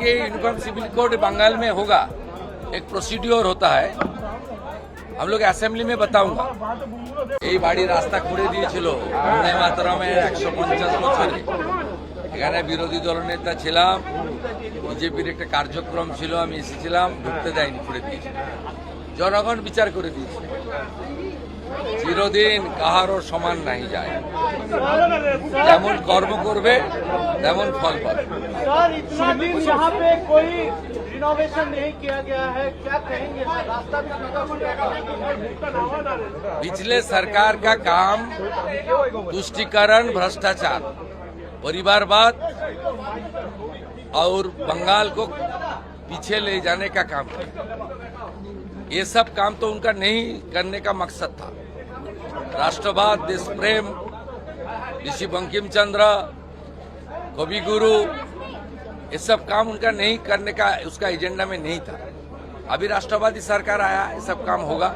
देखिए, uniform civil code Bengal में होगा, एक प्रोसीड्योर होता है। हम लोग असेंबली में बताऊंगा। এই বাড়ি রাস্তা করে দিয়েছিল বন্দে মাতরমের 150 বছরে। এখানে বিরোধী দলনেতা ছিলাম, বিজেপির একটা কার্যক্রম ছিল, আমি এসেছিলাম, ঢুকতে দেয়নি, করে দিয়েছে। জনগণ বিচার করে দিয়েছে। চিরদিন কাহারও সমান নাই যায়, যেমন কর্ম করবে তেমন ফল পাবে। सर, इतना दिन यहाँ पे कोई रिनोवेशन नहीं किया गया है, क्या कहेंगे सर? रास्ता भी पिछले सरकार का काम तुष्टीकरण, भ्रष्टाचार, परिवारवाद और बंगाल को पीछे ले जाने का काम किया। ये सब काम तो उनका नहीं करने का मकसद था। राष्ट्रवाद, देश प्रेम, ऋषि बंकिम चंद्र, कवि गुरु, ये सब काम उनका नहीं करने का, उसका एजेंडा में नहीं था। अभी राष्ट्रवादी सरकार आया, ये सब काम होगा।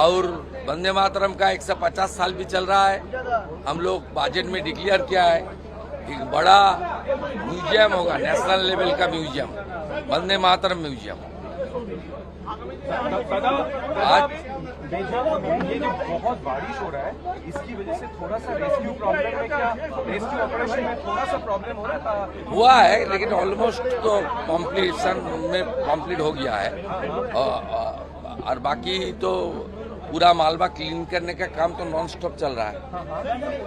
और वंदे मातरम का 150 साल भी चल रहा है। हम लोग बजट में डिक्लेयर किया है, एक बड़ा म्यूजियम होगा, नेशनल लेवल का म्यूजियम, वंदे मातरम म्यूजियम। आज ये जो बहुत बारिश हो रहा है, इसकी वजह से थोड़ा सा रेस्क्यू प्रॉब्लम है क्या? रेस्क्यू ऑपरेशन में थोड़ा सा प्रॉब्लम हो रहा था? हुआ है, लेकिन ऑलमोस्ट तो कंप्लीट हो गया है। और बाकी तो पूरा मालवा क्लीन करने का काम तो नॉन स्टॉप चल रहा है।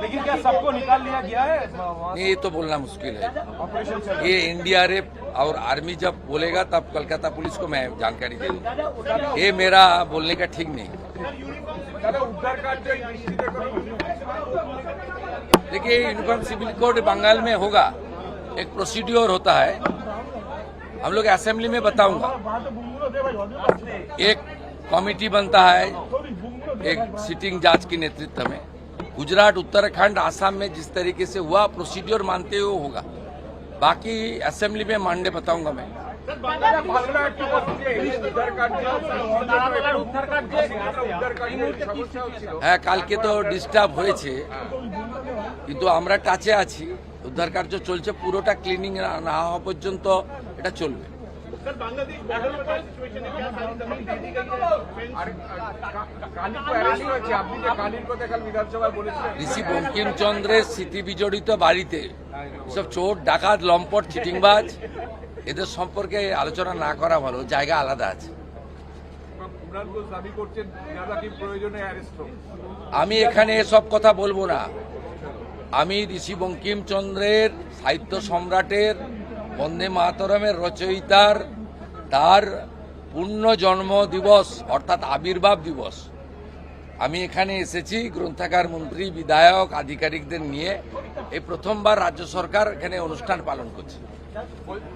लेकिन क्या सबको निकाल लिया गया है? नहीं, ये तो बोलना मुश्किल है। ऑपरेशन चल ये एनडीआरएफ और आर्मी जब बोलेगा तब कोलकाता पुलिस को मैं जानकारी दे दूंगा। ये मेरा बोलने का ठीक नहीं। देखिए, यूनिफॉर्म सिविल कोड बंगाल में होगा, एक प्रोसीड्योर होता है। हम लोग असेंबली में बताऊंगा। एक कमेटी बनता है, एक सिटिंग जज के नेतृत्व में। गुजरात, उत्तराखंड, आसाम में जिस तरीके से हुआ, प्रोसीड्योर मानते हुए होगा। बाकी असेंबली में मानने बताऊंगा मैं। হ্যাঁ, কালকে তো ডিস্টার্ব হয়েছে, কিন্তু আমরা টাচে আছি। উদ্ধার কার্য চলছে, পুরোটা ক্লিনিং না হওয়া পর্যন্ত এটা চলবে। ঋষি বঙ্কিমচন্দ্রের স্মৃতি বিজড়িত বাড়িতে এসব চোর, ডাকাত, লম্পট, চিটিংবাজ, এদের সম্পর্কে আলোচনা না করা ভালো, জায়গা আলাদা আছে। আমি এখানে এসব কথা বলবো না। আমি ঋষি বঙ্কিমচন্দ্রের, সাহিত্য সম্রাটের, বন্দে মাতরমের রচয়িতার, তার পূর্ণ জন্ম দিবস অর্থাৎ আবির্ভাব দিবস, আমি এখানে এসেছি গ্রন্থাগার মন্ত্রী, বিধায়ক, আধিকারিকদের নিয়ে। এই প্রথমবার রাজ্য সরকার এখানে অনুষ্ঠান পালন করছে।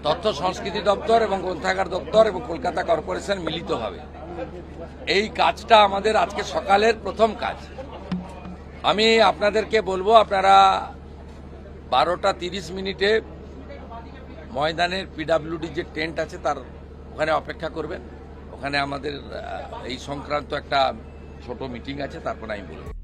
তথ্য সংস্কৃতি দপ্তর এবং গ্রন্থাগার দপ্তর এবং কলকাতা কর্পোরেশন মিলিতভাবে এই কাজটা আমাদের আজকে সকালের প্রথম কাজ। আমি আপনাদেরকে বলবো, আপনারা 12টা 30 মিনিটে ময়দানের পিডব্লিউডি যে টেন্ট আছে তার ওখানে অপেক্ষা করবেন। ওখানে আমাদের এই সংক্রান্ত একটা ছোট মিটিং আছে, তারপর আমি বলবো।